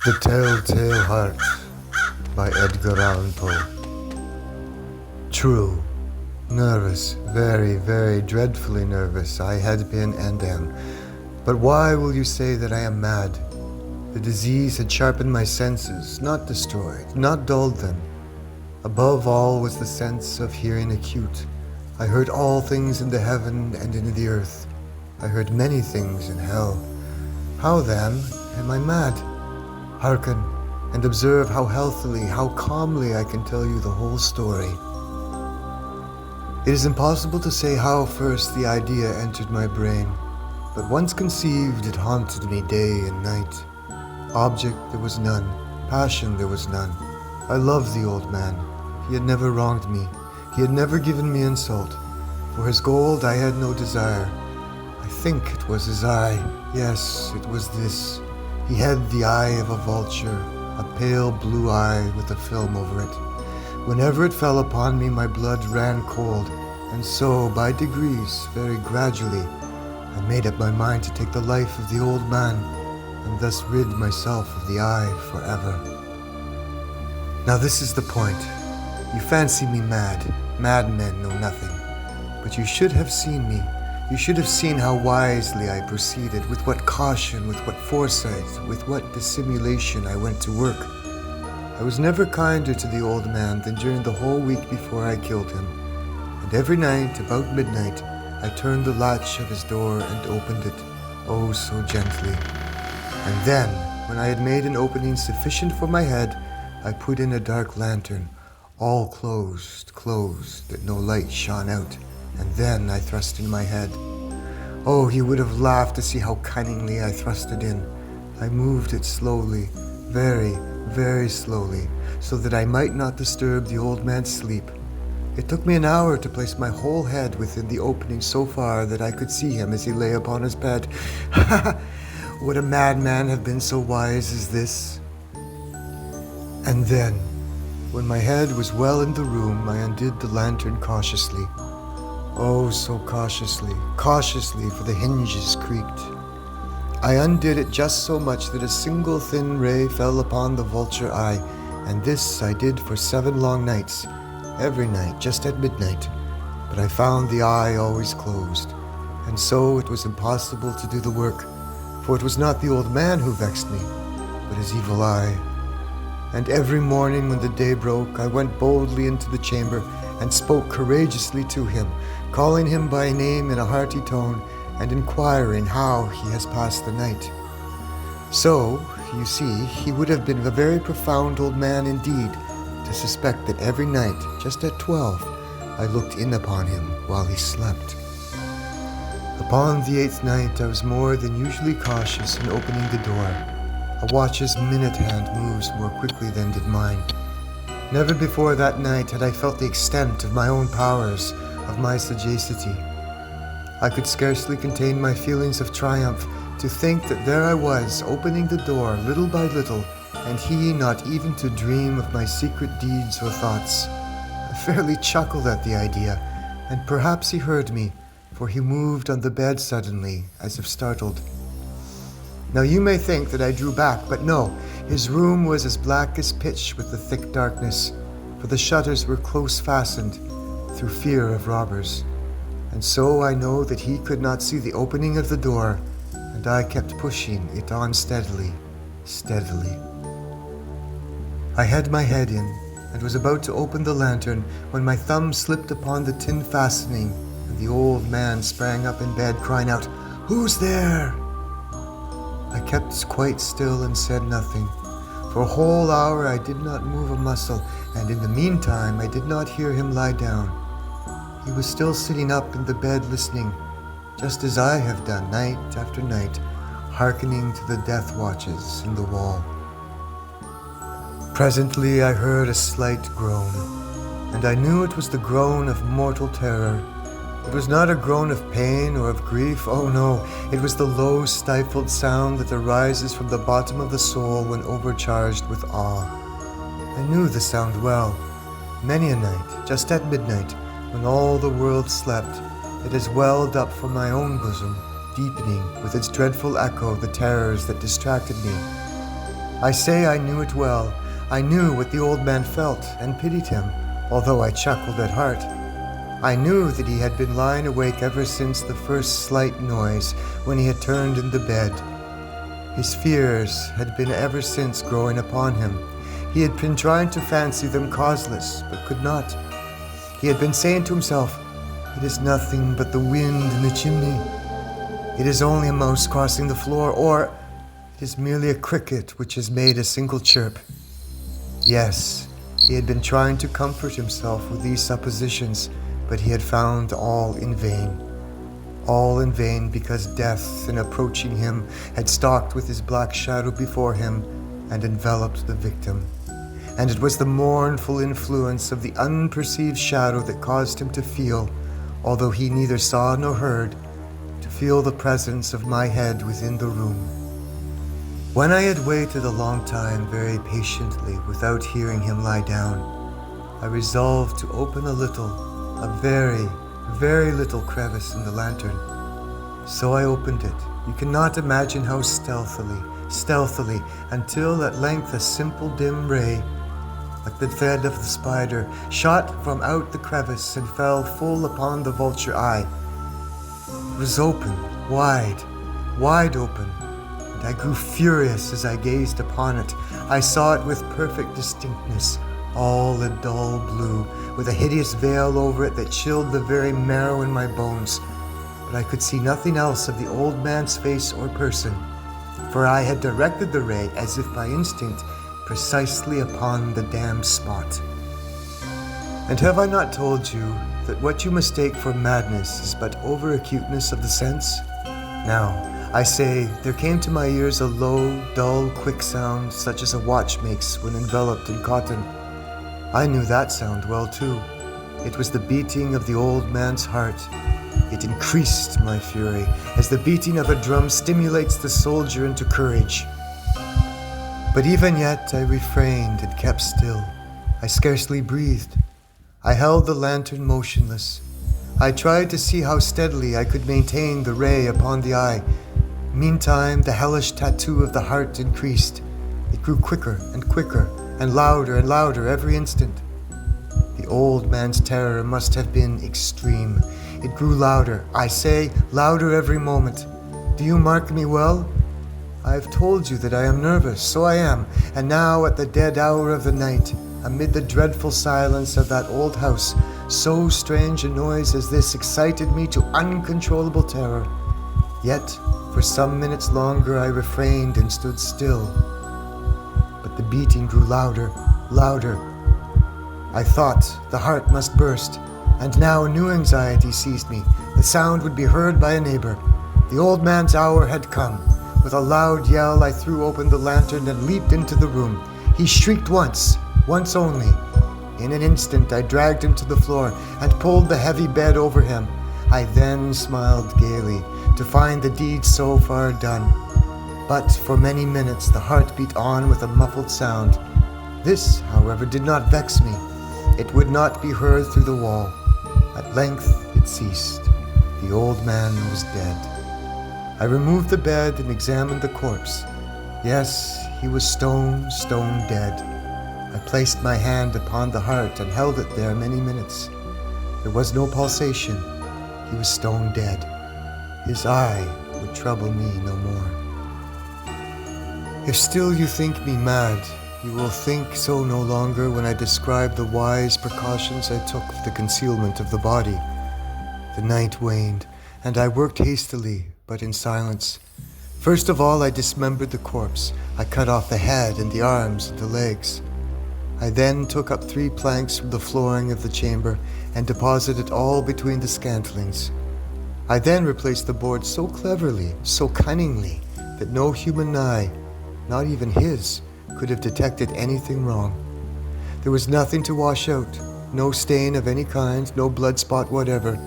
The Telltale Heart by Edgar Allan Poe. True. Nervous, very, very dreadfully nervous I had been and am. But why will you say that I am mad? The disease had sharpened my senses, not destroyed, not dulled them. Above all was the sense of hearing acute. I heard all things in the heaven and in the earth. I heard many things in hell. How then am I mad? Hearken and observe how healthily, how calmly I can tell you the whole story. It is impossible to say how first the idea entered my brain, but once conceived it haunted me day and night. Object there was none, passion there was none. I loved the old man. He had never wronged me. He had never given me insult. For his gold I had no desire. I think it was his eye. Yes, it was this. He had the eye of a vulture, a pale blue eye with a film over it. Whenever it fell upon me, my blood ran cold, and so, by degrees, very gradually, I made up my mind to take the life of the old man, and thus rid myself of the eye forever. Now this is the point. You fancy me mad. Madmen know nothing. But you should have seen me. You should have seen how wisely I proceeded, with what caution, with what foresight, with what dissimulation I went to work. I was never kinder to the old man than during the whole week before I killed him. And every night, about midnight, I turned the latch of his door and opened it, oh so gently. And then, when I had made an opening sufficient for my head, I put in a dark lantern, all closed, that no light shone out. And then I thrust in my head. Oh, he would have laughed to see how cunningly I thrust it in. I moved it slowly, very, very slowly, so that I might not disturb the old man's sleep. It took me an hour to place my whole head within the opening so far that I could see him as he lay upon his bed. Would a madman have been so wise as this? And then, when my head was well in the room, I undid the lantern cautiously. Oh, so cautiously, for the hinges creaked. I undid it just so much that a single thin ray fell upon the vulture eye, and this I did for 7 long nights, every night, just at midnight. But I found the eye always closed, and so it was impossible to do the work, for it was not the old man who vexed me, but his evil eye. And every morning when the day broke, I went boldly into the chamber and spoke courageously to him, calling him by name in a hearty tone and inquiring how he has passed the night. So, you see, he would have been a very profound old man indeed to suspect that every night, just at 12, I looked in upon him while he slept. Upon the 8th night, I was more than usually cautious in opening the door. A watch's minute hand moves more quickly than did mine. Never before that night had I felt the extent of my own powers, of my sagacity. I could scarcely contain my feelings of triumph to think that there I was, opening the door little by little, and he not even to dream of my secret deeds or thoughts. I fairly chuckled at the idea, and perhaps he heard me, for he moved on the bed suddenly, as if startled. Now you may think that I drew back, but no, his room was as black as pitch with the thick darkness, for the shutters were close fastened, through fear of robbers. And so I know that he could not see the opening of the door, and I kept pushing it on steadily. I had my head in, and was about to open the lantern, when my thumb slipped upon the tin fastening, and the old man sprang up in bed, crying out, "Who's there?" I kept quite still and said nothing. For a whole hour I did not move a muscle, and in the meantime I did not hear him lie down. He was still sitting up in the bed listening, just as I have done night after night, hearkening to the death watches in the wall. Presently I heard a slight groan, and I knew it was the groan of mortal terror. It was not a groan of pain or of grief, oh no, it was the low, stifled sound that arises from the bottom of the soul when overcharged with awe. I knew the sound well. Many a night, just at midnight, when all the world slept, it has welled up from my own bosom, deepening with its dreadful echo the terrors that distracted me. I say I knew it well. I knew what the old man felt and pitied him, although I chuckled at heart. I knew that he had been lying awake ever since the first slight noise when he had turned in the bed. His fears had been ever since growing upon him. He had been trying to fancy them causeless, but could not. He had been saying to himself, "It is nothing but the wind in the chimney. It is only a mouse crossing the floor, or it is merely a cricket which has made a single chirp." Yes, he had been trying to comfort himself with these suppositions, but he had found all in vain. All in vain, because death, in approaching him, had stalked with his black shadow before him and enveloped the victim. And it was the mournful influence of the unperceived shadow that caused him to feel, although he neither saw nor heard, to feel the presence of my head within the room. When I had waited a long time very patiently without hearing him lie down, I resolved to open a very, very little crevice in the lantern. So I opened it. You cannot imagine how stealthily, until at length a simple dim ray, like the thread of the spider, shot from out the crevice and fell full upon the vulture eye. It was open, wide open, and I grew furious as I gazed upon it. I saw it with perfect distinctness, all a dull blue, with a hideous veil over it that chilled the very marrow in my bones. But I could see nothing else of the old man's face or person, for I had directed the ray, as if by instinct, precisely upon the damned spot. And have I not told you that what you mistake for madness is but over-acuteness of the sense? Now, I say, there came to my ears a low, dull, quick sound, such as a watch makes when enveloped in cotton. I knew that sound well, too. It was the beating of the old man's heart. It increased my fury, as the beating of a drum stimulates the soldier into courage. But even yet I refrained and kept still. I scarcely breathed. I held the lantern motionless. I tried to see how steadily I could maintain the ray upon the eye. Meantime, the hellish tattoo of the heart increased. It grew quicker and louder every instant. The old man's terror must have been extreme. It grew louder, I say, louder every moment. Do you mark me well? I have told you that I am nervous, so I am, and now at the dead hour of the night, amid the dreadful silence of that old house, so strange a noise as this excited me to uncontrollable terror. Yet, for some minutes longer I refrained and stood still. But the beating grew louder. I thought the heart must burst, and now a new anxiety seized me. The sound would be heard by a neighbor. The old man's hour had come. With a loud yell, I threw open the lantern and leaped into the room. He shrieked once only. In an instant, I dragged him to the floor and pulled the heavy bed over him. I then smiled gaily to find the deed so far done. But for many minutes, the heart beat on with a muffled sound. This, however, did not vex me. It would not be heard through the wall. At length, it ceased. The old man was dead. I removed the bed and examined the corpse. Yes, he was stone dead. I placed my hand upon the heart and held it there many minutes. There was no pulsation. He was stone dead. His eye would trouble me no more. If still you think me mad, you will think so no longer when I describe the wise precautions I took for the concealment of the body. The night waned, and I worked hastily, but in silence. First of all, I dismembered the corpse. I cut off the head and the arms and the legs. I then took up 3 planks from the flooring of the chamber and deposited all between the scantlings. I then replaced the board so cleverly, so cunningly, that no human eye, not even his, could have detected anything wrong. There was nothing to wash out, no stain of any kind, no blood spot whatever.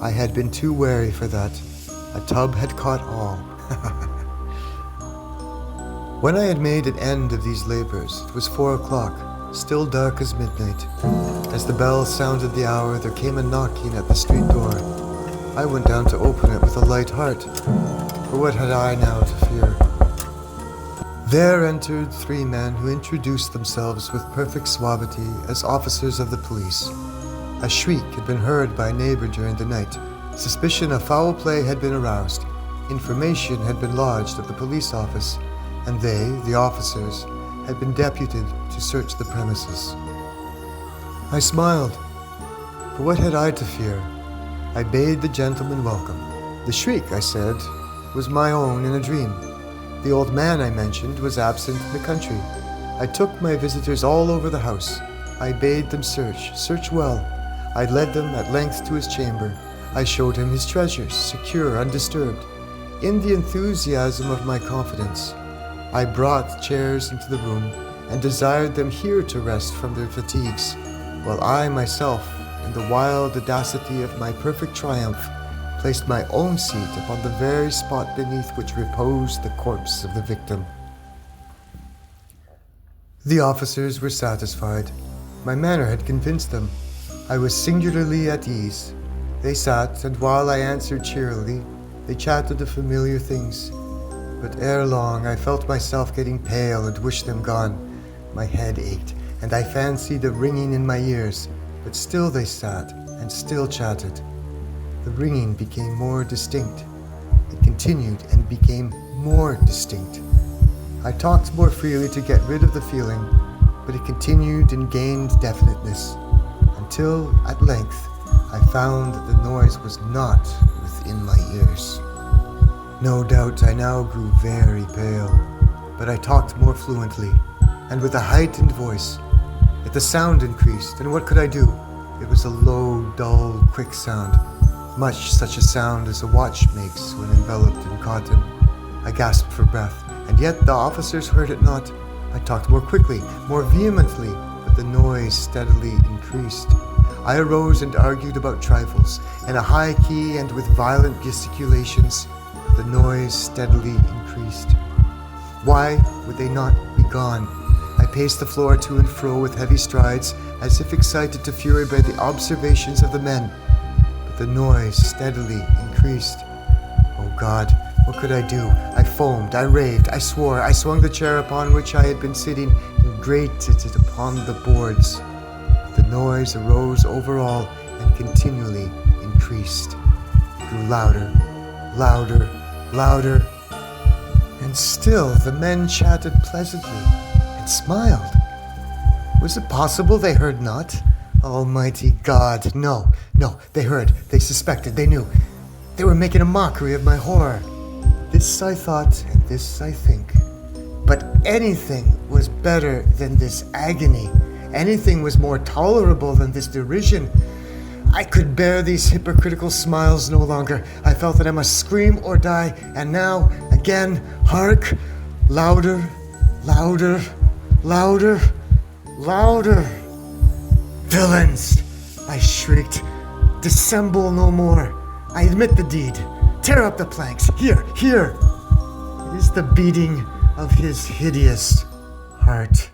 I had been too wary for that. A tub had caught all. When I had made an end of these labors, it was 4 o'clock, still dark as midnight. As the bell sounded the hour, there came a knocking at the street door. I went down to open it with a light heart, for what had I now to fear? There entered 3 men who introduced themselves with perfect suavity as officers of the police. A shriek had been heard by a neighbor during the night. Suspicion of foul play had been aroused. Information had been lodged at the police office, and they, the officers, had been deputed to search the premises. I smiled, for what had I to fear? I bade the gentleman welcome. The shriek, I said, was my own in a dream. The old man I mentioned was absent in the country. I took my visitors all over the house. I bade them search well. I led them at length to his chamber. I showed him his treasures, secure, undisturbed. In the enthusiasm of my confidence, I brought chairs into the room and desired them here to rest from their fatigues, while I myself, in the wild audacity of my perfect triumph, placed my own seat upon the very spot beneath which reposed the corpse of the victim. The officers were satisfied. My manner had convinced them. I was singularly at ease. They sat, and while I answered cheerily, they chatted of familiar things. But ere long, I felt myself getting pale and wished them gone. My head ached, and I fancied a ringing in my ears, but still they sat and still chatted. The ringing became more distinct. It continued and became more distinct. I talked more freely to get rid of the feeling, but it continued and gained definiteness, until, at length, I found that the noise was not within my ears. No doubt I now grew very pale, but I talked more fluently, and with a heightened voice. Yet the sound increased, and what could I do? It was a low, dull, quick sound, much such a sound as a watch makes when enveloped in cotton. I gasped for breath, and yet the officers heard it not. I talked more quickly, more vehemently, but the noise steadily increased. I arose and argued about trifles, in a high key and with violent gesticulations. The noise steadily increased. Why would they not be gone? I paced the floor to and fro with heavy strides, as if excited to fury by the observations of the men. But the noise steadily increased. Oh God, what could I do? I foamed, I raved, I swore, I swung the chair upon which I had been sitting and grated it upon the boards. But the noise arose over all and continually increased. It grew louder, louder, louder. And still the men chatted pleasantly and smiled. Was it possible they heard not? Almighty God, no, they heard, they suspected, they knew. They were making a mockery of my horror. This I thought, and this I think. But anything was better than this agony. Anything was more tolerable than this derision. I could bear these hypocritical smiles no longer. I felt that I must scream or die, and now, again, hark! Louder, louder, louder, louder! Villains! I shrieked. Dissemble no more. I admit the deed. Tear up the planks. Here! It is the beating of his hideous heart.